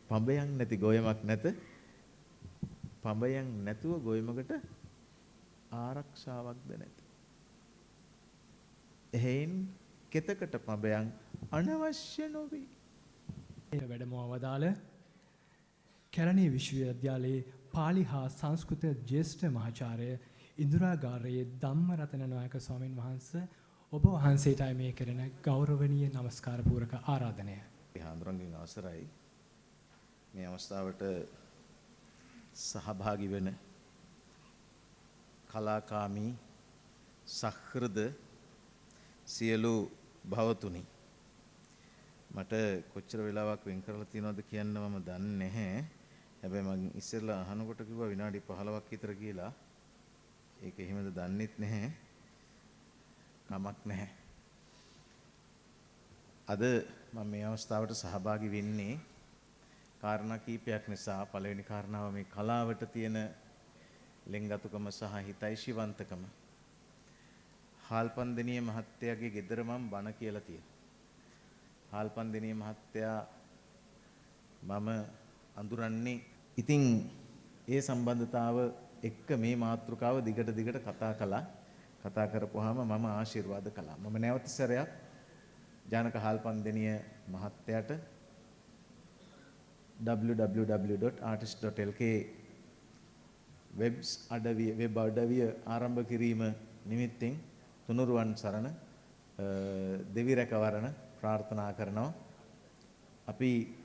පඹයක් නැති ගොයමක් නැත. පඹයන් නැතුව ගොයමකට ආරක්ෂාවක්ද නැත. එහෙන් කෙතකට පඹයන් අනවශ්‍ය නොවේ. වැඩම අවදාළ කැලණිය විශ්වවිද්‍යාලයේ පාලි හා සංස්කෘත ජ්‍යෙෂ්ඨ මහාචාර්ය ඉන්දිරාගාරයේ ධම්මරතන නායක ස්වාමින් වහන්සේ ඔබ වහන්සේටයි මේ කරන ගෞරවනීය නමස්කාර පූරක ආරාධනය. හාමුදුරන්ගෙන් අවසරයි මේ අවස්ථාවට සහභාගී වෙන කලාකාමී සහෘද සියලු භවතුනි මට කොච්චර වෙලාවක් වෙන් කරලා තියෙනවද කියන්න මම දන්නේ නැහැ. හැබැයි මම ඉස්සෙල්ලා අහනකොට කිව්වා විනාඩි 15ක් විතර කියලා. ඒක එහෙමද දන්නෙත් නැහැ. කමක් නැහැ. අද මම මේ අවස්ථාවට සහභාගී වෙන්නේ කාරණා කීපයක් නිසා. පළවෙනි කාරණාව මේ කලාවට තියෙන ලෙන්ගතුකම සහ හිතයිශීවන්තකම. හාල්පන්දෙනිය මහත්තයාගේ ගෙදර මම බණ කියලා තියෙනවා. හාල්පන්දෙනිය මහත්තයා මම අඳුරන්නේ. ඉතින් ඒ සම්බන්ධතාව එක්ක මේ මාතෘකාව දිගට කතා කළා. කතා කරපුවාම මම ආශිර්වාද කළා. මම නැවත සැරයක් ජානක හාල්පන්දෙනිය මහත්තයාට www.artist.lk වෙබ් අඩවිය ආරම්භ කිරීම නිමිත්තෙන් තුනුරුවන් සරණ දෙවි රැකවරණ ප්‍රාර්ථනා කරනවා. අපි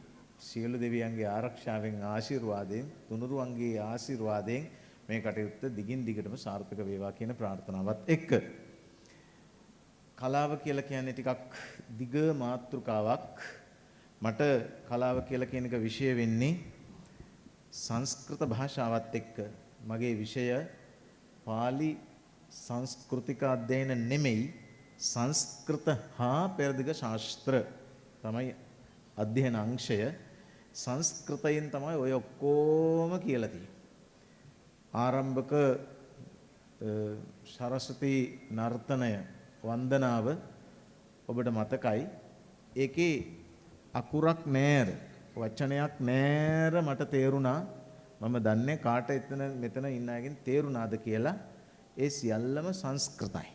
සියලු දෙවියන්ගේ ආරක්ෂාවෙන් ආශිර්වාදයෙන් තුනුරුවන්ගේ ආශිර්වාදයෙන් මේ කටයුත්ත දිගින් දිගටම සාර්ථක වේවා කියන ප්‍රාර්ථනාවත් එක්ක කලාව කියලා කියන්නේ ටිකක් දිග මාතෘකාවක්. මට කලාව කියලා කියන එක විෂය වෙන්නේ සංස්කෘත භාෂාවත් එක්ක. මගේ විෂය පාලි සංස්කෘතික අධ්‍යයන නෙමෙයි සංස්කෘත හා පෙරදිග ශාස්ත්‍ර තමයි අධ්‍යයන අංශය. සංස්කෘතයෙන් තමයි ඔය ඔක්කොම කියලා තියෙන්නේ. ආරම්භක සරස්වති නර්තනය වන්දනාව ඔබට මතකයි. ඒකේ අකුරක් නෑර වචනයක් නෑර මට තේරුණා. මම දන්නේ කාට මෙතන ඉන්න අයගෙන් තේරුණාද කියලා. ඒ සියල්ලම සංස්කෘතයි.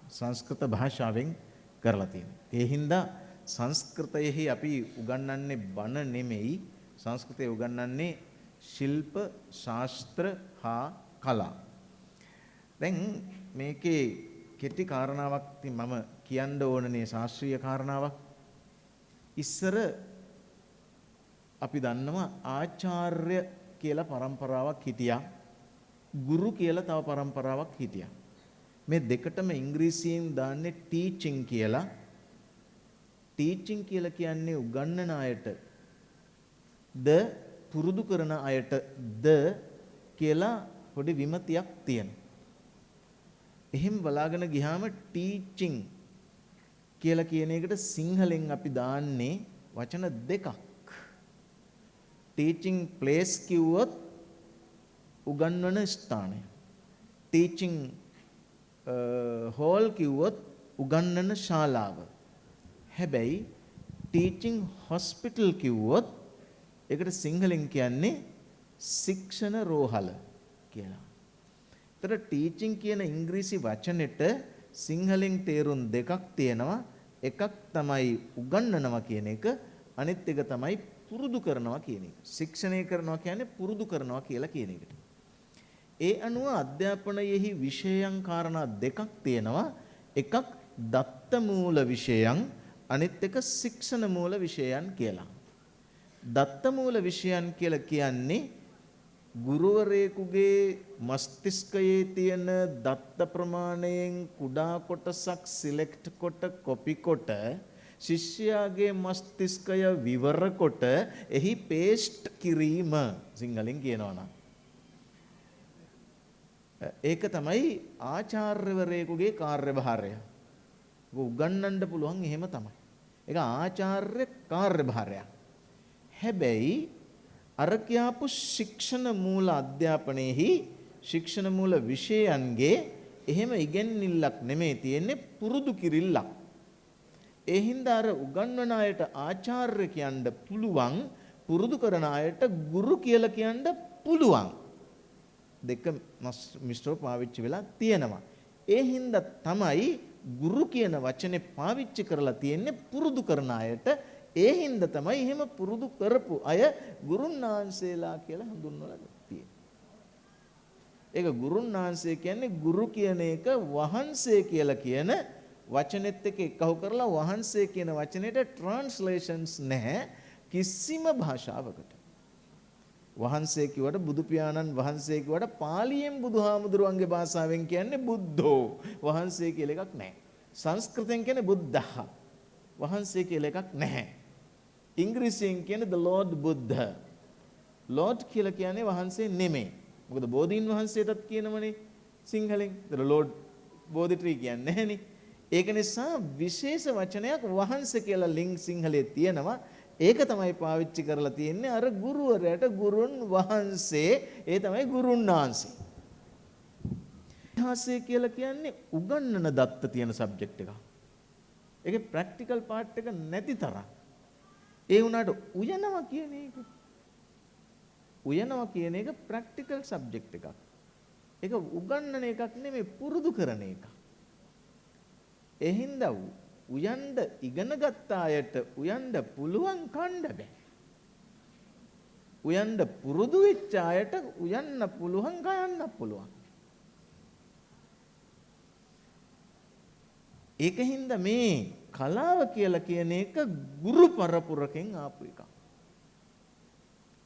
සංස්කෘත භාෂාවෙන් කරලා තියෙනවා. ඒ හින්දා සංස්කෘතයෙහි අපි උගන්වන්නේ බණ නෙමෙයි. සංස්කෘතයේ උගන්වන්නේ ශිල්ප ශාස්ත්‍ර හා කලා. දැන් මේකේ කෙටි කාරණාවක් මම කියන්න ඕනනේ ශාස්ත්‍රීය කාරණාවක්. ඉස්සර අපි දන්නවා ආචාර්ය කියලා පරම්පරාවක් හිටියා. ගුරු කියලා තව පරම්පරාවක් හිටියා. මේ දෙකටම ඉංග්‍රීසියෙන් දාන්නේ ටීචින් කියලා. ටීචින් කියලා කියන්නේ උගන්වන අයට ද පුරුදු කරන අයට ද කියලා පොඩි විමතියක් තියෙනවා. එහෙම බලාගෙන ගියාම ටීචින් කියලා කියන එකට සිංහලෙන් අපි දාන්නේ වචන දෙකක්. ටීචින් ප්ලේස් කිව්වොත් උගන්වන ස්ථානය. ටීචින් හෝල් කිව්වොත් උගන්වන ශාලාව. හැබැයි ටීචින් හොස්පිටල් කිව්වොත් ඒකට සිංහලෙන් කියන්නේ ශික්ෂණ රෝහල කියලා. ඒතර ටීචින් කියන ඉංග්‍රීසි වචනෙට සිංහලෙන් තේරුම් දෙකක් තියෙනවා. එකක් තමයි උගන්වනවා කියන එක, අනිත් එක තමයි පුරුදු කරනවා කියන එක. ශික්ෂණය කරනවා කියන්නේ පුරුදු කරනවා කියලා කියන එකට. ඒ අනුව අධ්‍යාපනයෙහි විෂයයන් කාරණා දෙකක් තියෙනවා. එකක් දත්ත මූල විෂයයන්, අනිත් එක ශික්ෂණ මූල විෂයයන් කියලා. දත්ත මූල විෂයන් කියලා කියන්නේ ගුරුවරයෙකුගේ මස්තිෂ්කයේ තියෙන දත්ත ප්‍රමාණයෙන් කුඩා කොටසක් සිලෙක්ට් කොට කොපි කොට ශිෂ්‍යයාගේ මස්තිෂ්කය විවර කොට එහි පේස්ට් කිරීම සිංහලෙන් කියනවා නම්. ඒක තමයි ආචාර්යවරයෙකුගේ කාර්යභාරය. උගන්වන්න පුළුවන් එහෙම තමයි. ඒක ආචාර්ය කාර්යභාරයක්. හැබැයි අර කියාපු ශික්ෂණ මූල අධ්‍යාපනයේහි ශික්ෂණ මූල විෂයන්ගේ එහෙම ඉගෙනILLක් නෙමෙයි තියෙන්නේ, පුරුදු කිරිල්ලක්. ඒ හින්දා අර උගන්වන අයට ආචාර්ය කියන්න පුළුවන් පුරුදු කරන අයට ගුරු කියලා කියන්න පුළුවන්. දෙක මිශ්‍රව පාවිච්චි වෙලා තියෙනවා. ඒ හින්දා තමයි ගුරු කියන වචනේ පාවිච්චි කරලා තියෙන්නේ පුරුදු කරන අයට. ඒ හින්දා තමයි එහෙම පුරුදු කරපු අය ගුරුන්නාන්සේලා කියලා හඳුන්වලා තියෙන්නේ. ඒක ගුරුන්නාන්සේ කියන්නේ ගුරු කියන එක වහන්සේ කියලා කියන වචනෙත් එක්ක එකහු කරලා වහන්සේ කියන වචනෙට ට්‍රාන්ස්ලේෂන්ස් නැහැ කිසිම භාෂාවකට. වහන්සේ කිව්වට බුදු පියාණන් වහන්සේ කිව්වට පාලියෙන් බුදුහාමුදුරුවන්ගේ භාෂාවෙන් කියන්නේ බුද්ධෝ. වහන්සේ කියලා එකක් නැහැ. සංස්කෘතෙන් කියන්නේ බුද්ධහ. වහන්සේ කියලා එකක් නැහැ. ඉංග්‍රීසියෙන් කියන්නේ the Lord Buddha. Lord කියලා කියන්නේ වහන්සේ නෙමෙයි. මොකද බෝධීන් වහන්සේටත් කියනවනේ සිංහලෙන්. the Lord බෝධිත්‍රි කියන්නේ නැහෙනේ. ඒක නිසා විශේෂ වචනයක් වහන්සේ කියලා ලිං සිංහලයේ තියෙනවා. ඒක තමයි පාවිච්චි කරලා තියෙන්නේ අර ගුරුවරයාට ගුරුන් වහන්සේ. ඒ තමයි ගුරුන්නාන්සේ. ඉතිහාසය කියලා කියන්නේ උගන්වන දත්ත තියෙන සබ්ජෙක්ට් එකක්. ඒකේ ප්‍රැක්ටිකල් පාර්ට් එක නැති තරම්. ඒ වුණාට උයනවා කියන එක ප්‍රැක්ටිකල් සබ්ජෙක්ට් එකක්. ඒක උගන්වන එකක් නෙමෙයි පුරුදු කරන එකක්. ඒ හින්දා උයන්න ඉගෙන ගත්ත අයට උයන්න පුළුවන් කණ්ඩ බෑ. උයන්න පුරුදු වෙච්ච අයට උයන්න පුළුවන් ගයන්න පුළුවන්. ඒකින්ද මේ කලාව කියලා කියන එක ගුරු පරපුරකින් ආපු එකක්.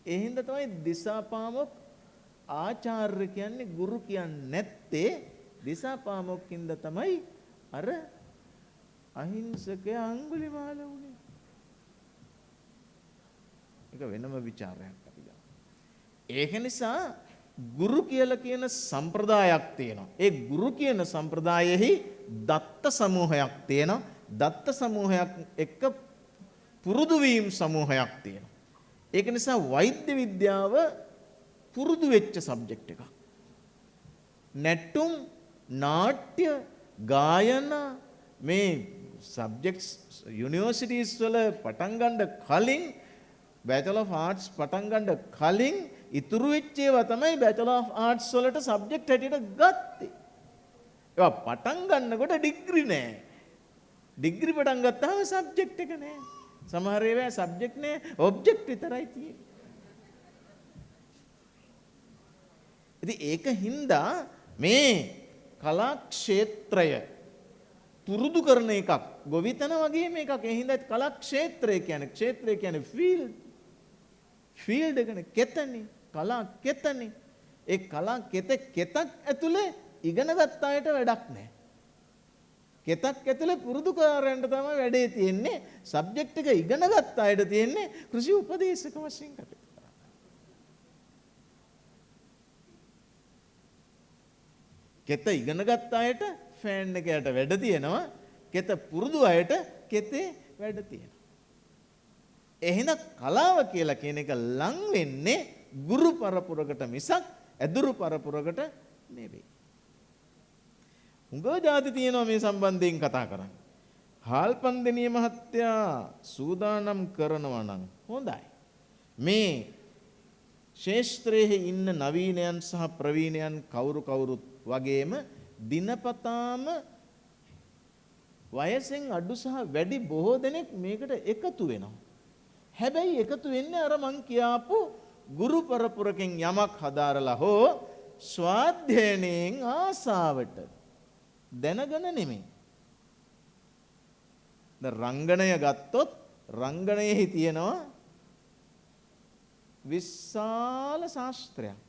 ඒ හින්දා තමයි දිසාපාමොක් ආචාර්ය කියන්නේ ගුරු කියන්නේ නැත්තේ දිසාපාමොක්කින්ද තමයි අර අහිංසකයා අඟුලිමාල වුණේ. ඒක වෙනම ਵਿਚාරයක් අපි ගන්න. ඒක නිසා ගුරු කියලා කියන සම්ප්‍රදායක් තියෙනවා. ඒ ගුරු කියන සම්ප්‍රදායෙහි දත්ත සමූහයක් තියෙනවා. දත්ත සමූහයක් එක්ක පුරුදු වීම සමූහයක් තියෙනවා. ඒක නිසා වෛද්‍ය විද්‍යාව පුරුදු වෙච්ච සබ්ජෙක්ට් එකක්. නැටුම්, නාට්‍ය, ගායනා මේ සබ්ජෙක්ට්ස් යුනිවර්සිටිස් වල පටන් ගන්න කලින් බැචලර් ඔෆ් ආර්ට්ස් පටන් ගන්න කලින් ඉතුරු වෙච්ච ඒවා තමයි බැචලර් ඔෆ් ආර්ට්ස් වලට සබ්ජෙක්ට් හැටියට ගත්තේ. ඒවා පටන් ගන්නකොට ඩිග්‍රී නෑ. ඩිග්‍රී පටන් ගත්තාම සබ්ජෙක්ට් එක නෑ. සමහර ඒවා සබ්ජෙක්ට් නෑ ඔබ්ජෙක්ට් විතරයි තියෙන්නේ. ඉතින් ඒක හින්දා මේ කලා ක්ෂේත්‍රය පුරුදු කරන එකක් ගොවිතැන වගේ මේකක්. ඒ හින්දා කලා ක්ෂේත්‍රය කියන්නේ ෆීල්ඩ් එකනේ කෙතනේ කලා කෙතනේ. ඒ කලා කෙතක් ඇතුලේ ඉගෙන ගත්ත අයට වැඩක් නැහැ. කෙතක් ඇතුලේ පුරුදුකාරයන්ට තමයි වැඩේ තියෙන්නේ. සබ්ජෙක්ට් එක ඉගෙන ගත්ත අයට තියෙන්නේ කෘෂි උපදේශක වශයෙන් කටයුතු කරන්න. කෙත ඉගෙන ගත්ත අයට ෆෑන් එකකට වැඩ තියෙනවා. කෙත පුරුදු අයට කෙතේ වැඩ තියෙනවා. එහෙනම් කලාව කියලා කියන එක ලං වෙන්නේ ගුරු පරපුරකට මිසක් ඇදුරු පරපුරකට නෙවෙයි. උංගව જાති තියෙනවා මේ සම්බන්ධයෙන් කතා කරන්න. හාල්පන්දෙනිය මහත්තයා සූදානම් කරනවා නම් හොඳයි. මේ ශේෂ්ත්‍රයේ ඉන්න නවීනයන් සහ ප්‍රවීණයන් කවුරුත් වගේම දිනපතාම වයසෙන් අඩු සහ වැඩි බොහෝ දෙනෙක් මේකට එකතු වෙනවා. හැබැයි එකතු වෙන්නේ අර මං කියාපු ගුරු පරපුරකින් යමක් හදාරලා හෝ ස්වාධ්‍යයනයෙන් ආසාවට දැනගෙන නෙමෙයි. දැන් රංගනය ගත්තොත් රංගනයෙහි තියෙනවා විශාල ශාස්ත්‍රයක්.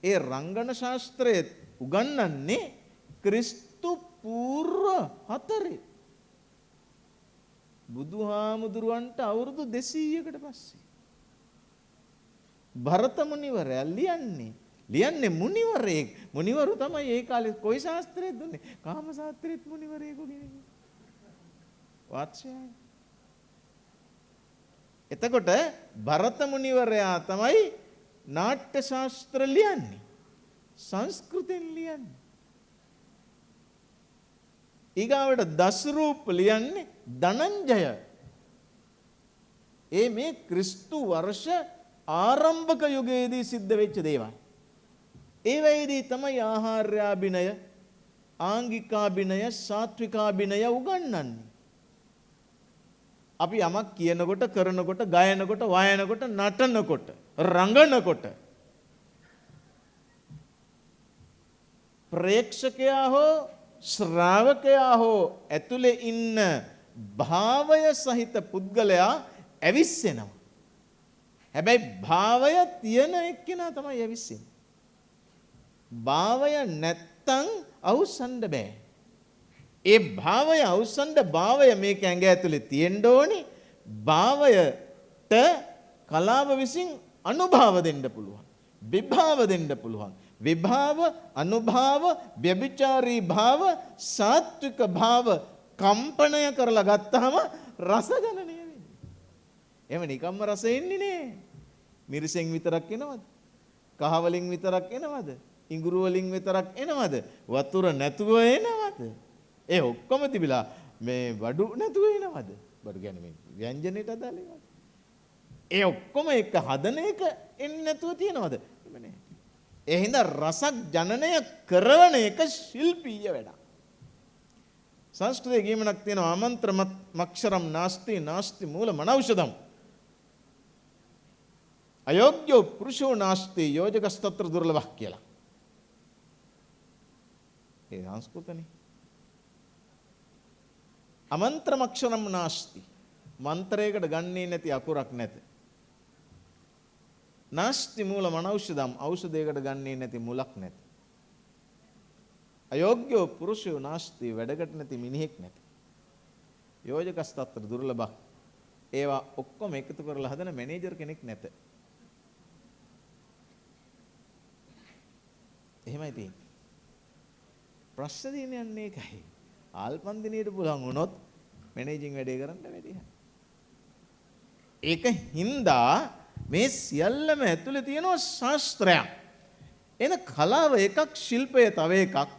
ඒ රංගන ශාස්ත්‍රයේ උගන්වන්නේ ක්‍රිස්තු පූර්ව 4. බුදුහාමුදුරුවන්ට අවුරුදු 200කට පස්සේ. භරත මුනිවරයා ලියන්නේ මුනිවරයෙක්. මුනිවරු තමයි ඒ කාලේ කොයි ශාස්ත්‍රයේද දුන්නේ? කාම ශාස්ත්‍රයේත් මුනිවරයෙකු ගෙනේ. වාත්ස්‍යයි. එතකොට භරත මුනිවරයා තමයි නාට්‍ය ශාස්ත්‍ර ලියන්නේ. සංස්කෘතෙන් ලියන්නේ. ඊගාවට දසරූප ලියන්නේ ධනංජය. ඒ මේ ක්‍රිස්තු වර්ෂ ආරම්භක යුගයේදී සිද්ධ වෙච්ච දේවල්. ඒ වෙයිදී තමයි ආහාර්යාභිනය, ආංගිකාභිනය, සාත්විකාභිනය උගන්වන්නේ. අපි යමක් කියනකොට, කරනකොට, ගයනකොට, වායනකොට, නටනකොට, රඟනකොට ප්‍රේක්ෂකයා හෝ ශ්‍රාවකයා හෝ ඇතුලේ ඉන්න භාවය සහිත පුද්ගලයා ඇවිස්සෙනවා. හැබැයි භාවය තියෙන එක්කෙනා තමයි ඇවිස්සෙන්නේ. භාවය නැත්තම් අවසන්ඩ බෑ. ඒ භාවය අවසන්ඩ භාවය මේක ඇඟ ඇතුලේ තියෙන්න ඕනි. භාවයට කලාව විසින් අනුභව දෙන්න පුළුවන්. විභාව දෙන්න පුළුවන්. විභාව, අනුභාව, ව්‍යභිචාරී භාව, සාත්වික භාව කම්පණය කරලා ගත්තාම රස ගණනය වෙන්නේ. එහෙම නිකම්ම රස එන්නේ නෑ. මිරිසෙන් විතරක් එනවද? කහ වලින් විතරක් එනවද? ඉඟුරු වලින් විතරක් එනවද? වතුර නැතුව එනවද? ඒ ඔක්කොම තිබිලා මේ වඩු නැතුව එනවද? බඩු කියන්නේ මේ ව්‍යංජනයට අදාළ ඒවාද? ඒ ඔක්කොම එක හදන එක එන්නේ නැතුව තියනවද? එහෙම නෑ. ඒ හින්දා රසක් ජනනය කරන එක ශිල්පීය වැඩක්. සංස්කෘතයේ ගීමනක් තියෙනවා ආමන්ත්‍ර මක්ෂරම් නාස්ති නාස්ති මූල මනෞෂධම්. අයෝග්‍යෝ පුරුෂෝ නාස්ති යෝජකස්තත්‍ර දුර්ලභක් කියලා. ඒ සංස්කෘතනේ. අමන්ත්‍ර මක්ෂරම් නාස්ති. මන්ත්‍රයකට ගන්නේ නැති අකුරක් නැත. නාස්ති මූල මනෞෂධම් ඖෂධයකට ගන්නේ නැති මුලක් නැත. අයෝග්‍යෝ පුරුෂයෝ නාස්ති වැඩකට නැති මිනිහෙක් නැත. යෝජකස්තත්‍ර දුර්ලභක්. ඒවා ඔක්කොම එකතු කරලා හදන මැනේජර් කෙනෙක් නැත. එහෙමයි තියෙන්නේ. ප්‍රශ්න දිනන්නේ ඒකයි. ආල්පන්දිනියට පුළුවන් වුණොත් මැනේජින් වැඩේ කරන්න වැඩි. ඒක හින්දා මේ සියල්ලම ඇතුලේ තියෙනවා ශාස්ත්‍රයක්. එන කලාව එකක්, ශිල්පය තව එකක්.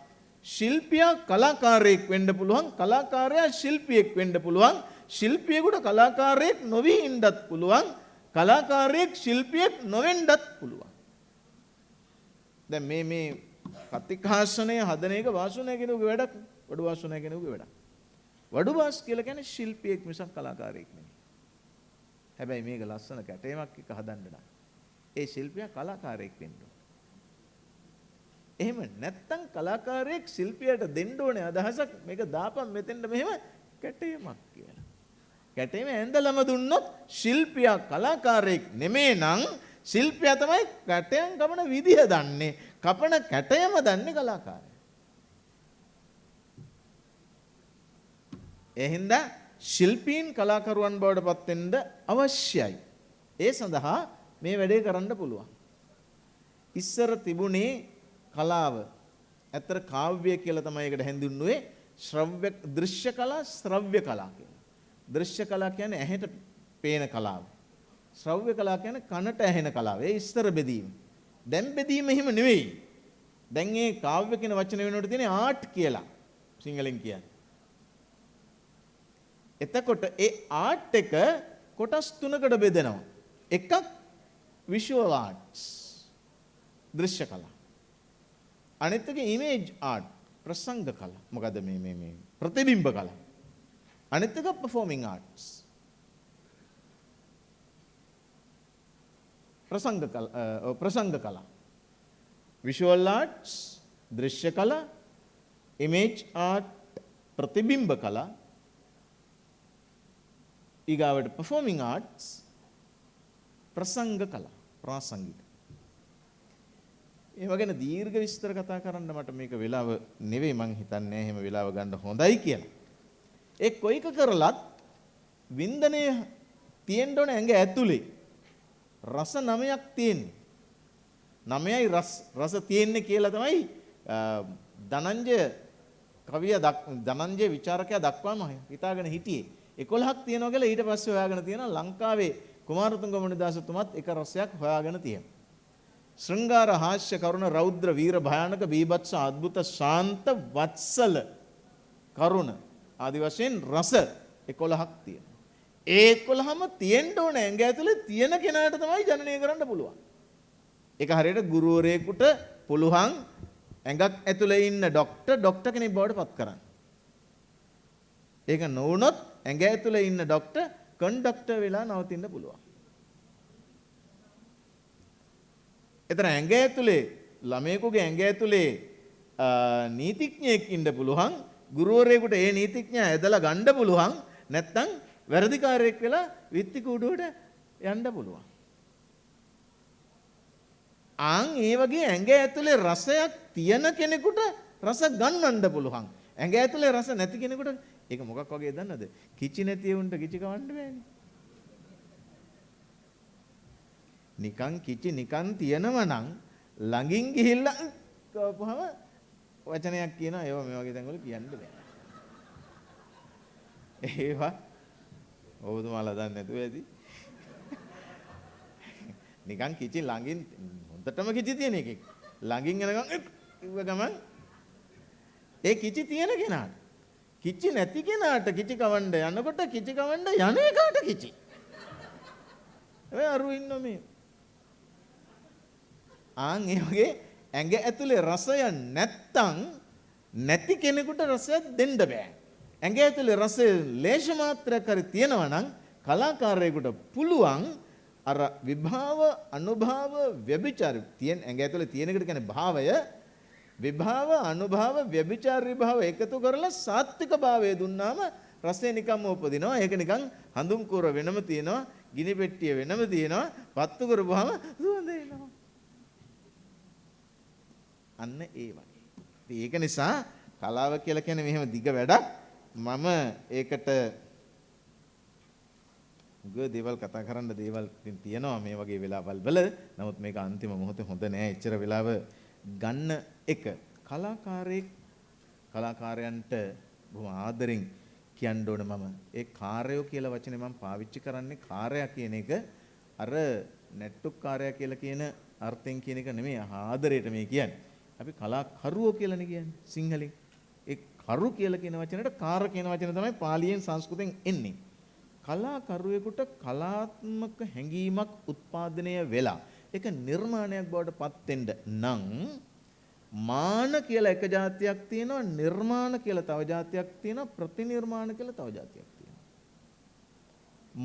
ශිල්පියා කලාකාරයෙක් වෙන්න පුළුවන්, කලාකාරයා ශිල්පියෙක් වෙන්න පුළුවන්, ශිල්පියෙකුට කලාකාරයෙක් නොවි ඉන්නත් පුළුවන්, කලාකාරයෙක් ශිල්පියෙක් නොවෙන්නත් පුළුවන්. දැන් මේ කතිකාසනය හදන එක වාසුනේ කෙනෙකුගේ වැඩක්, වඩු වාසුනේ කෙනෙකුගේ වැඩක්. වඩු වාස් කියලා කියන්නේ ශිල්පියෙක් මිසක් කලාකාරයෙක් නෙමෙයි. හැබැයි මේක ලස්සන කැටයමක් එක හදන්න නම් ඒ ශිල්පියා කලාකාරයෙක් වෙන්න ඕන. එහෙම නැත්තම් කලාකාරයෙක් ශිල්පියට දෙන්න ඕනේ අදහසක් මේක දාපන් මෙතෙන්ද මෙහෙම කැටයමක් කියලා. කැටයම ඇඳලම දුන්නොත් ශිල්පියා කලාකාරයෙක් නෙමෙයි නම් ශිල්පියා තමයි කැටයම් කපන විදිය දන්නේ. කපන කැටයම දන්නේ කලාකාරයා. එහෙනම් ශිල්පීන් කලාකරුවන් බවට පත් වෙන්න අවශ්‍යයි. ඒ සඳහා මේ වැඩේ කරන්න පුළුවන්. ඉස්සර තිබුණේ කලාව. ඇත්තට කාව්‍ය කියලා තමයි ඒකට හැඳින්වුවේ. ශ්‍රව්‍ය දෘශ්‍ය කලා, ශ්‍රව්‍ය කලා කියලා. දෘශ්‍ය කලා කියන්නේ ඇහැට පේන කලාව. ශ්‍රව්‍ය කලා කියන්නේ කනට ඇහෙන කලාව. ඒ ඉස්සර බෙදීම. දැන් බෙදීම එහෙම නෙවෙයි. දැන් මේ කාව්‍ය කියන වචන වෙනුවට තියෙන්නේ ආර්ට් කියලා. සිංහලෙන් කියන්නේ. එතකොට ඒ ආර්ට් එක කොටස් තුනකට බෙදෙනවා. එකක් විෂුවල් ආර්ට්ස්, දෘශ්‍ය කලා. අනිත් එක ඉමේජ් ආර්ට්, ප්‍රසංග කලා. මොකද මේ ප්‍රතිබිම්බ කලා. අනිත් එක පර්ෆෝමින් ආර්ට්ස්, ප්‍රසංග කලා. විෂුවල් ආර්ට්ස්, දෘශ්‍ය කලා, ඉමේජ් ආර්ට්, ප්‍රතිබිම්බ කලා. ඊගාවට performing arts, ප්‍රසංග කලා, ප්‍රාසංගික. ඒ වගේ දීර්ඝ විස්තර කතා කරන්න මට මේක වෙලාව නෙවෙයි, මං හිතන්නේ එහෙම වෙලාව ගන්න හොඳයි කියලා. ඒ කොයික කරලත් වින්දනය තියෙන්න ඕනේ ඇඟ ඇතුලේ. රස 9ක් තියෙන්නේ. 9යි රස තියෙන්නේ කියලා තමයි ධනංජය කවිය ධනංජය විචාරකයා දක්වාම හිතාගෙන හිටියේ. 11ක් තියෙනවා කියලා ඊට පස්සේ හොයාගෙන තියෙනවා ලංකාවේ කුමාරතුංග මුනිදාසතුමත් එක රසයක් හොයාගෙන තියෙනවා. ශෘංගාර හාස්‍ය කරුණ රෞද්‍ර වීර භයානක බීභත්ස අద్భుත ශාන්ත වත්සල කරුණ ආදි වශයෙන් රස 11ක් තියෙනවා. ඒ 11ම තියෙන්න ඕන ඇඟ ඇතුලේ තියෙන කෙනාට තමයි ජනනය කරන්න පුළුවන්. ඒක හරියට ගුරුවරයෙකුට පුළුවන් ඇඟක් ඇතුලේ ඉන්න ડોක්ටර් කෙනෙක් බවට පත් කරන්න. ඒක නොවුනොත් ඇඟ ඇතුලේ ඉන්න ડોක්ටර් කන්ඩක්ටර් වෙලා නවතින්න පුළුවන්. එතන ඇඟ ඇතුලේ ළමයෙකුගේ ඇඟ ඇතුලේ නීතිඥයෙක් ඉන්න පුළුවන්. ගුරුවරයෙකුට ඒ නීතිඥයා ඇදලා ගන්න පුළුවන්. නැත්නම් වැරදිකාරයෙක් වෙලා විත්ති කූඩුවට යන්න පුළුවන්. ඒ වගේ ඇඟ ඇතුලේ රසයක් තියෙන කෙනෙකුට රස ගන්නන්න පුළුවන්. ඇඟ ඇතුලේ රස නැති කෙනෙකුට ඒක මොකක් වගේ දන්නවද? කිචි නැති උන්ට කිචි කවන්න බෑනේ. නිකන් කිචි නිකන් තියෙනවා නම් ළඟින් ගිහිල්ලා කවපුවම වචනයක් කියනවා ඒවා මේ වගේ තැන්වල කියන්න බෑ. ඒවා ඔබතුමාලා දන්නේ නැතුව ඇති. නිකන් කිචි ළඟින් හොඳටම කිචි තියෙන එකෙක්. ළඟින් යනකම් ඉව ගමන් ඒ කිචි තියෙන කෙනාට කිචි නැති කෙනාට කිචි කවන්න යනකොට කිචි කවන්න යන එකාට කිචි. ඔය අරු ඉන්න මේ. ඒ වගේ ඇඟ ඇතුලේ රසය නැත්තම් නැති කෙනෙකුට රසයක් දෙන්න බෑ. ඇඟ ඇතුලේ රසය ලේෂ මාත්‍රයක් හරි තියෙනවා නම් කලාකාරයෙකුට පුළුවන් අර විභාව අනුභාව ව්‍යභිචාර තියෙන ඇඟ ඇතුලේ තියෙන එකට කියන්නේ භාවය විභාව අනුභාව ව්‍යභිචාර විභාව එකතු කරලා සාත්වික භාවය දුන්නාම රසය නිකම්ම උපදිනවා. ඒක නිකන් හඳුන් කූර වෙනම තියෙනවා, ගිනි පෙට්ටිය වෙනම තියෙනවා, පත්තු කරපුවාම සුවඳ එනවා. අන්න ඒ වගේ. ඒක නිසා කලාව කියලා කියන්නේ මෙහෙම දිග වැඩක්. මම ඒකට දේවල් කතා කරන්න දේවල් තියෙනවා මේ වගේ වෙලාවල් වල. නමුත් මේක අන්තිම මොහොතේ හොඳ නෑ. එච්චර වෙලාව ගන්න එක. කලාකාරයන්ට බොහොම ආදරෙන් කියන්න ඕන මම. ඒ කාර්යෝ කියලා වචනේ මම පාවිච්චි කරන්නේ කාර්යය කියන එක අර නැට්ටුක් කාර්යය කියලා කියන අර්ථයෙන් කියන එක නෙමෙයි. ආදරයට මේ කියන්නේ. අපි කලාකරුවෝ කියලානේ කියන්නේ සිංහලෙන්. ඒ කරු කියලා කියන වචනේට කාර කියන වචනේ තමයි පාලියෙන් සංස්කෘතෙන් එන්නේ. කලාකරුවෙකුට කලාත්මක හැඟීමක් උත්පාදනය වෙලා ඒක නිර්මාණයක් බවට පත් වෙන්න නම් මාන කියලා එක જાතියක් තියෙනවා, නිර්මාණ කියලා තව જાතියක් තියෙනවා, ප්‍රතිනිර්මාණ කියලා තව જાතියක් තියෙනවා.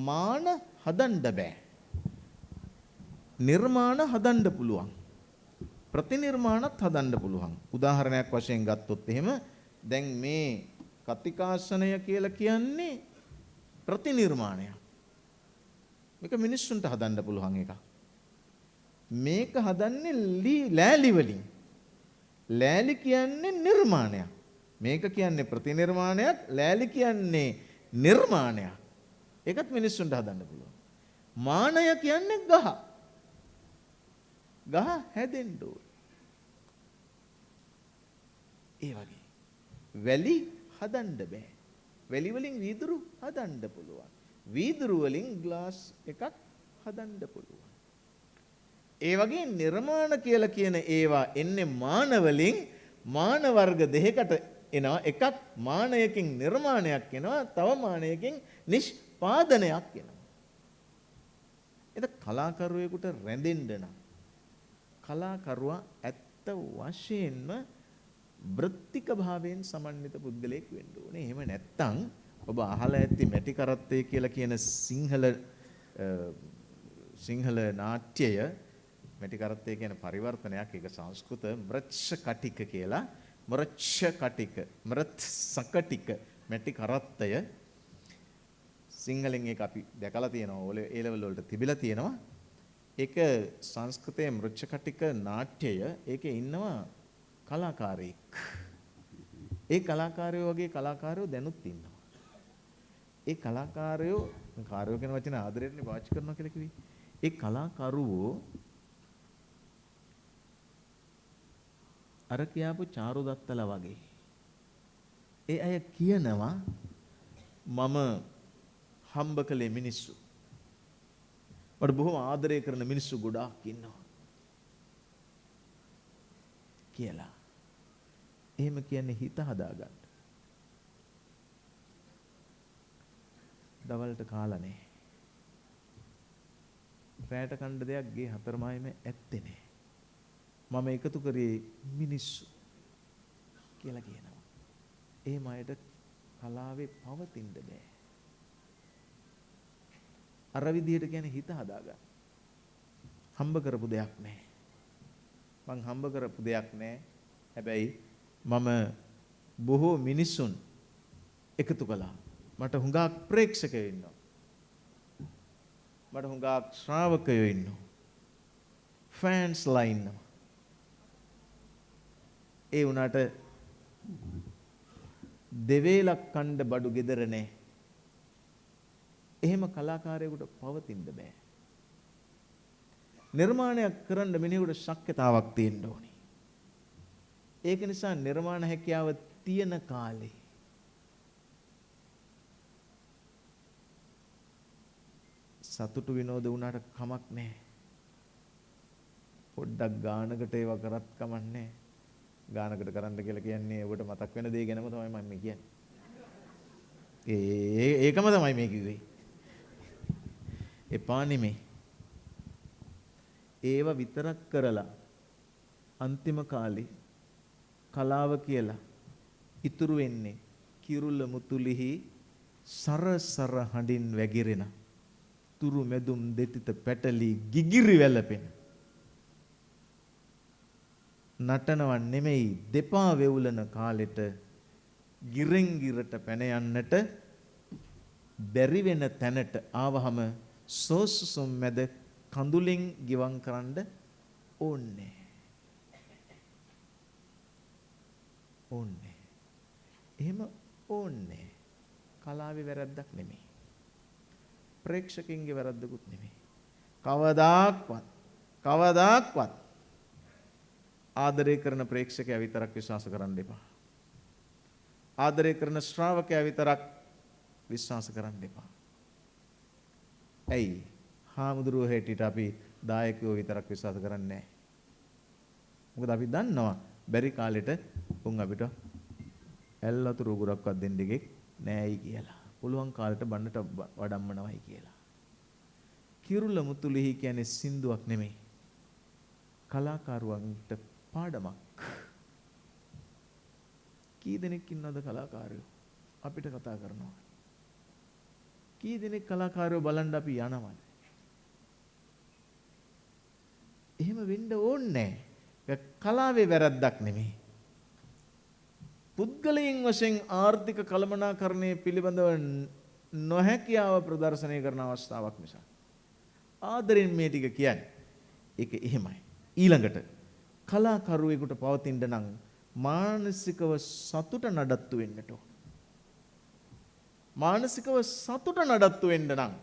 මාන හදන්න බෑ. නිර්මාණ හදන්න පුළුවන්. ප්‍රතිනිර්මාණත් හදන්න පුළුවන්. උදාහරණයක් වශයෙන් ගත්තොත් එහෙම දැන් මේ කතිකාසනය කියලා කියන්නේ ප්‍රතිනිර්මාණයක්. මේක මිනිස්සුන්ට හදන්න පුළුවන් එකක්. මේක හදන්නේ ලෑලි වලින්. ලෑලි කියන්නේ නිර්මාණයක්. මේක කියන්නේ ප්‍රතිනිර්මාණයක්, ලෑලි කියන්නේ නිර්මාණයක්. ඒකත් මිනිස්සුන්ට හදන්න පුළුවන්. මානය කියන්නේ ගහ. ගහ හැදෙන්න ඕන. ඒ වගේ. වැලි හදන්න බෑ. වැලි වලින් වීදුරු හදන්න පුළුවන්. වීදුරු වලින් ග්ලාස් එකක් හදන්න පුළුවන්. ඒ වගේ නිර්මාණ කියලා කියන ඒවා එන්නේ මාන වලින්. මාන වර්ග දෙකකට එනවා. එකක් මානයකින් නිර්මාණයක් එනවා, තව මානයකින් නිෂ්පාදනයක් එනවා. ඒක කලාකරුවෙකුට රැඳෙන්න නම් කලාකරුවා ඇත්ත වශයෙන්ම වෘත්තික භාවයෙන් සමන්විත පුද්ගලයෙක් වෙන්න ඕනේ. එහෙම නැත්නම් ඔබ අහලා ඇති මැටි කරත්තය කියලා කියන සිංහල නාට්‍යය මැටි කරත්තය කියන පරිවර්තනයක්. ඒක සංස්කෘත මෘච්ඡ කටික කියලා. මෘච්ඡ කටික, මෘත් සකටික මැටි කරත්තය. සිංහලෙන් ඒක අපි දැකලා තියෙනවා. ඒ ලෙවල් වලට තිබිලා තියෙනවා. ඒක සංස්කෘතයේ මෘච්ඡ කටික නාට්‍යය. ඒකේ ඉන්නවා කලාකාරයෙක්. ඒ කලාකාරයෝ වගේ කලාකාරයෝ දැනුත් ඉන්නවා. ඒ කලාකාරයෝ කියන වචන ආදරයෙන් පාවිච්චි කරනවා කියලා කිව්වේ. ඒ කලාකරුවෝ අර කියාපු චාරුදත්තලා වගේ. ඒ අය කියනවා මම හම්බ කළේ මිනිස්සු. මට බොහොම ආදරය කරන මිනිස්සු ගොඩාක් ඉන්නවා කියලා. එහෙම කියන්නේ හිත හදාගන්න. දවල්ට කාලා නැහැ. රැට කන්න දෙයක් ගේ හතරමයිම ඇත්තේ නැහැ. මම එකතු කරේ මිනිස්සු කියලා කියනවා. ඒ මයට කලාවේ පවතින්න බෑ. අර විදිහට කියන්නේ හිත හදාගන්න. හම්බ කරපු දෙයක් නැහැ. මං හම්බ කරපු දෙයක් නැහැ. හැබැයි මම බොහෝ මිනිසුන් එකතු කළා. මට හුඟක් ප්‍රේක්ෂකයෝ ඉන්නවා. මට හුඟක් ශ්‍රාවකයෝ ඉන්නවා. ෆෑන්ස්ලා ඉන්නවා. ඒ උනාට දෙවේලක් කණ්ඩ බඩු ගෙදර නැහැ. එහෙම කලාකාරයෙකුට පවතින්න බෑ. නිර්මාණයක් කරන්න මිනිහෙකුට ශක්්‍යතාවක් තියෙන්න ඕනේ. ඒක නිසා නිර්මාණ හැකියාව තියෙන කාලේ සතුටු විනෝද වුණාට කමක් නැහැ. පොඩ්ඩක් ගානකට ඒව කරත් කමක් නැහැ. ගානකට කරන්න කියලා කියන්නේ ඔබට මතක් වෙන දේ ගැනම තමයි මම කියන්නේ. ඒකම තමයි මේ කිව්වේ. එපා නෙමේ. ඒව විතරක් කරලා අන්තිම කාලේ කලාව කියලා ඉතුරු වෙන්නේ කිරුළ මුතුලිහි සරසර හඬින් වැగిරෙන තුරු මෙදුම් දෙතිත පැටලි ගිගිරි වැළපෙන නටනව නෙමෙයි දෙපා වෙවුලන කාලෙට ගිරෙන් ගිරට පැන යන්නට බැරි වෙන තැනට ආවහම සෝසුසුම් මැද කඳුලින් ගිවම් කරන්න ඕනේ. ඕනේ. එහෙම ඕනේ. කලාවේ වැරද්දක් නෙමෙයි. ප්‍රේක්ෂකයන්ගේ වැරද්දකුත් නෙමෙයි. කවදාක්වත් ආදරය කරන ප්‍රේක්ෂකයා විතරක් විශ්වාස කරන්න එපා. ආදරය කරන ශ්‍රාවකයා විතරක් විශ්වාස කරන්න එපා. ඇයි? හාමුදුරුවෝ හැටියට අපි දායකයෝ විතරක් විශ්වාස කරන්නේ නැහැ. මොකද අපි දන්නවා බැරි කාලෙට උන් අපිට ඇල් වතුර උගුරක්වත් දෙන්න දෙයක් නැහැයි කියලා. පුළුවන් කාලෙට බණ්ඩට වඩම්මනවයි කියලා. කිරුළ මුතුලිහි කියන්නේ සින්දුවක් නෙමෙයි. කලාකාරුවන්ට පාඩමක්. කී දෙනෙක් ඉන්නවද කලාකාරයෝ? අපිට කතා කරනවා. කී දෙනෙක් කලාකාරයෝ බලන්න අපි යනවද? එහෙම වෙන්න ඕනේ නැහැ. කලාවේ වැරද්දක් නෙමෙයි. පුද්ගලයන් වශයෙන් ආර්ථික කළමනාකරණය පිළිබඳව නොහැකියාව ප්‍රදර්ශනය කරන අවස්ථාවක් නිසා. ආදරෙන් මේ ටික කියන්නේ. ඒක එහෙමයි. ඊළඟට කලාකරුවෙකුට පවතින්න නම් මානසිකව සතුට නඩත්තු වෙන්නට ඕන. මානසිකව සතුට නඩත්තු වෙන්න නම්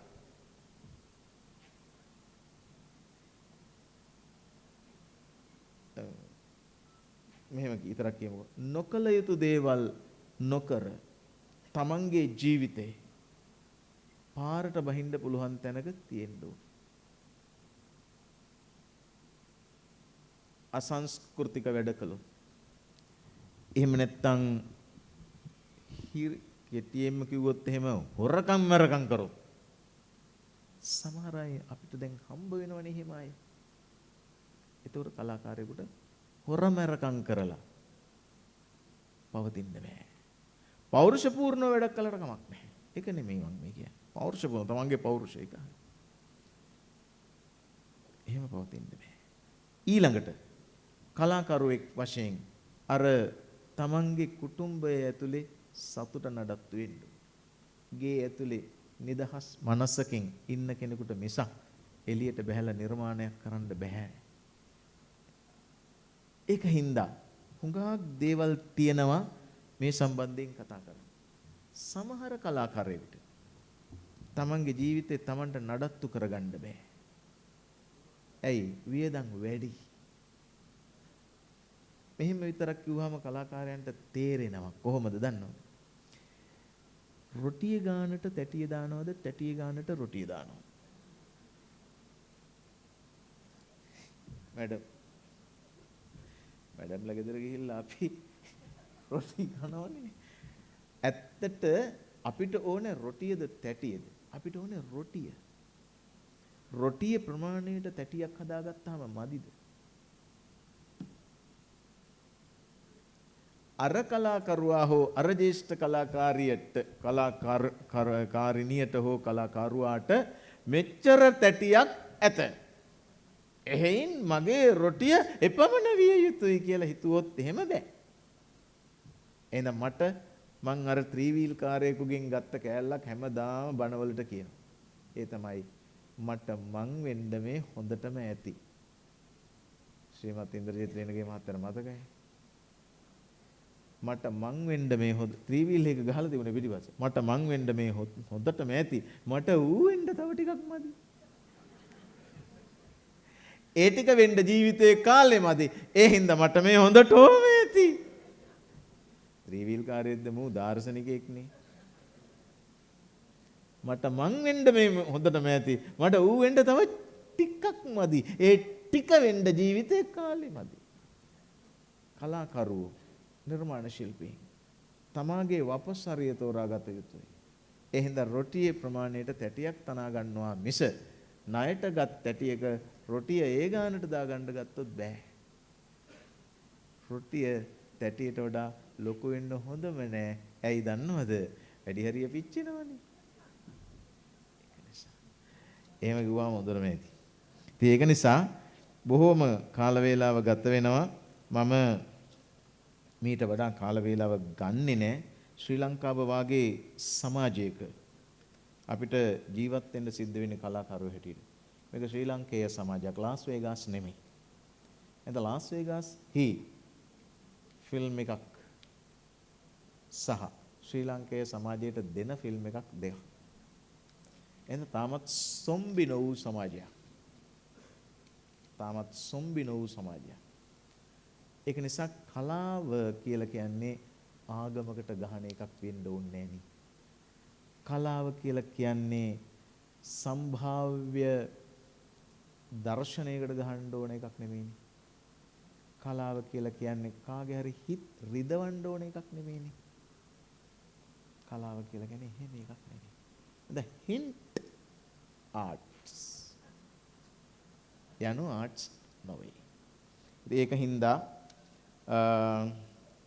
මෙහෙම විතරක් කියමුකෝ. නොකල යුතු දේවල් නොකර තමන්ගේ ජීවිතේ පාරට බහින්න පුළුවන් තැනක තියෙන්න ඕන. අසංස්කෘතික වැඩ කළොත් එහෙම නැත්තම් කෙටියෙන්ම කිව්වොත් එහෙම හොරකම් මරකම් කරොත් සමහර අය අපිට දැන් හම්බ වෙනවනේ එහෙම අය. ඒතකොට කලාකාරයෙකුට හොරමරකම් කරලා පවතින්න බෑ. පෞරුෂපූර්ණ වැඩක් කළට කමක් නැහැ. ඒක නෙමෙයි මම මේ කියන්නේ. පෞරුෂපූර්ණ තමන්ගේ පෞරුෂය එක. එහෙම පවතින්න බෑ. ඊළඟට කලාකරුවෙක් වශයෙන් අර තමන්ගේ කුටුම්බය ඇතුලේ සතුට නඩත්තු වෙන්න. ගේ ඇතුලේ නිදහස් මනසකින් ඉන්න කෙනෙකුට මිසක් එළියට බහැලා නිර්මාණයක් කරන්න බෑ. ඒක හින්දා හුඟක් දේවල් තියෙනවා මේ සම්බන්ධයෙන් කතා කරන්න. සමහර කලාකාරයෙකුට තමන්ගේ ජීවිතේ තමන්ට නඩත්තු කරගන්න බෑ. ඇයි? වියදම් වැඩි. මෙහෙම විතරක් කිව්වම කලාකාරයන්ට තේරෙනවා කොහොමද දන්නවද? රොටිය ගානට තැටිය දානවද? තැටිය ගානට රොටිය දානවද? මැඩම්ලා ගෙදර ගිහිල්ලා අපි රොටි කනවනේ. ඇත්තට අපිට ඕනේ රොටියද තැටියද? අපිට ඕනේ රොටිය. රොටිය ප්‍රමාණයට තැටියක් හදාගත්තාම මදිද? අර කලාකරුවා හෝ අර ජ්‍යෙෂ්ඨ කලාකාරිනියට හෝ කලාකරුවාට මෙච්චර තැටියක් ඇත. එහෙයින් මගේ රොටිය එපමණ විය යුතුයි කියලා හිතුවොත් එහෙම බෑ. එහෙනම් මට මං අර ත්‍රිවීල් කාරයෙකුගෙන් ගත්ත කෑල්ලක් හැමදාම බණවලට කියනවා. ඒ තමයි මට මං වෙන්න මේ හොඳටම ඇති. ශ්‍රීමත් ඉන්ද්‍රජිත් රේණුගේ මහත්තයාට මතකයි. මට මං වෙන්න මේ හොඳ ත්‍රිවීල් එක ගහලා තිබුණේ පිටිපස්සේ. මට මං වෙන්න මේ හොඳටම ඇති. මට ඌ වෙන්න තව ටිකක් මදි. ඒ ටික වෙන්න ජීවිතේ කාලෙ මදි. ඒ හින්දා මට මේ හොඳටම ඇති. ත්‍රිවීල් කාර්යයේද මූ දාර්ශනිකයෙක් නේ. මට මං වෙන්න මේ හොඳටම ඇති. මට ඌ වෙන්න තව ටිකක් මදි. ඒ ටික වෙන්න ජීවිතේ කාලෙ මදි. කලාකරුවෝ නිර්මාණ ශිල්පී තමාගේ වපසරිය තෝරාගත යුතුයි. ඒ හින්දා රොටියේ ප්‍රමාණයට තැටියක් තනා ගන්නවා මිස ණයටගත් තැටියක රොටිය ඒ ගානට දාගන්න ගත්තොත් බෑ. රොටිය තැටියට වඩා ලොකු වෙන්න හොඳම නෑ. ඇයි දන්නවද? වැඩි හරිය පිච්චෙනවනේ. ඒක නිසා. එහෙම කිව්වම හොඳම ඇති. ඉතින් ඒක නිසා බොහෝම කාල වේලාව ගත වෙනවා. මම මීට වඩා කාල වේලාව ගන්නෙ නෑ. ශ්‍රී ලංකාව වාගේ සමාජයක අපිට ජීවත් වෙන්න සිද්ධ වෙන්නේ කලාකරුවෝ හැටියට. මේක ශ්‍රී ලංකේය සමාජයක්. ලාස් වේගාස් නෙමෙයි. එතන ලාස් වේගාස් හි ෆිල්ම් එකක් සහ ශ්‍රී ලංකේය සමාජයට දෙන ෆිල්ම් එකක් දෙකක්. එතන තාමත් සොම්බි නො වූ සමාජයක්. තාමත් සොම්බි නො වූ සමාජයක්. ඒක නිසා කලාව කියලා කියන්නේ ආගමකට ගහන එකක් වෙන්න ඕනේ නෑනේ. කලාව කියලා කියන්නේ සම්භාව්‍ය දර්ශනයකට ගහන්න ඕන එකක් නෙමෙයිනේ. කලාව කියලා කියන්නේ කාගේ හරි හිත රිදවන්න ඕන එකක් නෙමෙයිනේ. කලාව කියලා කියන්නේ එහෙම එකක් නෙමෙයි. the hint arts යනු ආර්ට්ස් නොවේ. ඒක හින්දා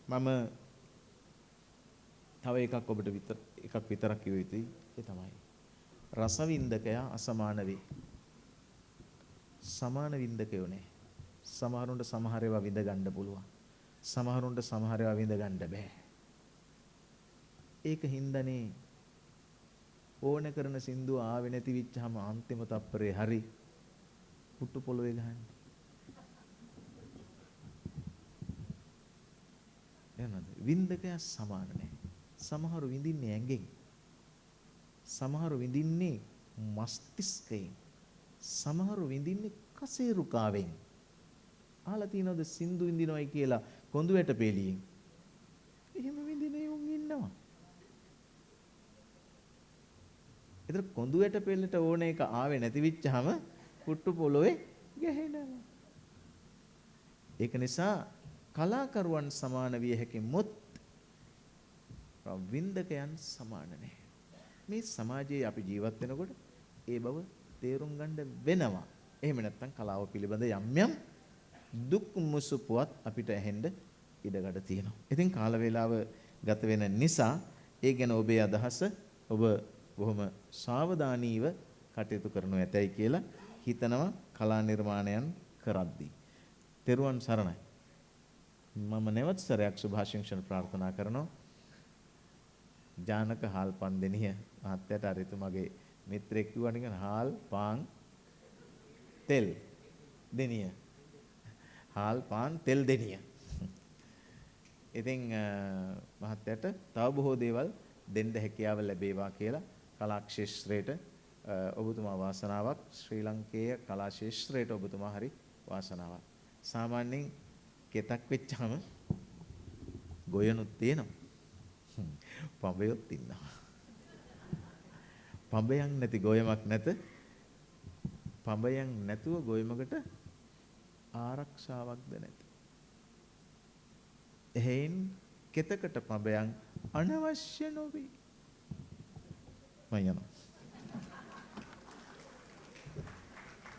මම තව එකක් ඔබට එකක් විතරක් කිව යුතුයි. ඒ තමයි රසවින්දකයා අසමාන වේ. සමාන වින්දකයෝ නෑ. සමහරුන්ට සමහර ඒවා විඳ ගන්න පුළුවන්. සමහරුන්ට සමහර ඒවා විඳ ගන්න බෑ. ඒක හින්දානේ ඕන කරන සින්දුව ආවේ නැති විච්චාම අන්තිම තප්පරේ හරි පුටු පොළවේ ගහන්නේ. එනවාද? වින්දකයා සමාන නෑ. සමහරු විඳින්නේ ඇඟෙන්. සමහරු විඳින්නේ මස්තිෂ්කයෙන්. සමහරු විඳින්නේ කසේරුකාවෙන්. අහලා තියෙනවද සින්දු විඳිනවයි කියලා කොඳු වැට පෙළියෙන්? එහෙම විඳිනේ උන් ඉන්නවා. ඒතර කොඳු වැට පෙළට ඕන එක ආවේ නැති විච්චාම පුට්ටු පොළොවේ ගැහෙනවා. ඒක නිසා කලාකරුවන් සමාන විය හැකි මුත් වින්දකයන් සමාන නැහැ. මේ සමාජයේ අපි ජීවත් වෙනකොට ඒ බව තේරුම් ගන්න වෙනවා. එහෙම නැත්නම් කලාව පිළිබඳ යම් යම් දුක් මුසුපුවත් අපිට ඇහෙන්න ඉඩකඩ තියෙනවා. ඉතින් කාල වේලාව ගත වෙන නිසා ඒ ගැන ඔබේ අදහස ඔබ බොහොම සාවධානීව කටයුතු කරනු ඇතයි කියලා හිතනවා කලා නිර්මාණයන් කරද්දී. තෙරුවන් සරණයි. මම නැවත සැරයක් සුභාශිංසන ප්‍රාර්ථනා කරනවා. ජානක හාල් පන් දෙනිය මහත්තයාට අර එතුමගේ මිත්‍රෙක් කිව්වා නිකන් හාල් පාන් තෙල් දෙනිය. හාල් පාන් තෙල් දෙනිය. ඉතින් මහත්තයාට තව බොහෝ දේවල් දෙන්න හැකියාව ලැබේවා කියලා කලා ක්ෂේත්‍රයට ඔබතුමා වාසනාවක්. ශ්‍රී ලංකේය කලා ක්ෂේත්‍රයට ඔබතුමා හරි වාසනාවක්. සාමාන්‍යයෙන් කෙතක් වෙච්චාම ගොයනුත් තියෙනවා. පඹයොත් ඉන්නවා. පඹයන් නැති ගොයමක් නැත. පඹයන් නැතුව ගොයමකට ආරක්ෂාවක්ද නැත. එහෙන් කෙතකට පඹයන් අනවශ්‍ය නොවේ. මම යනවා.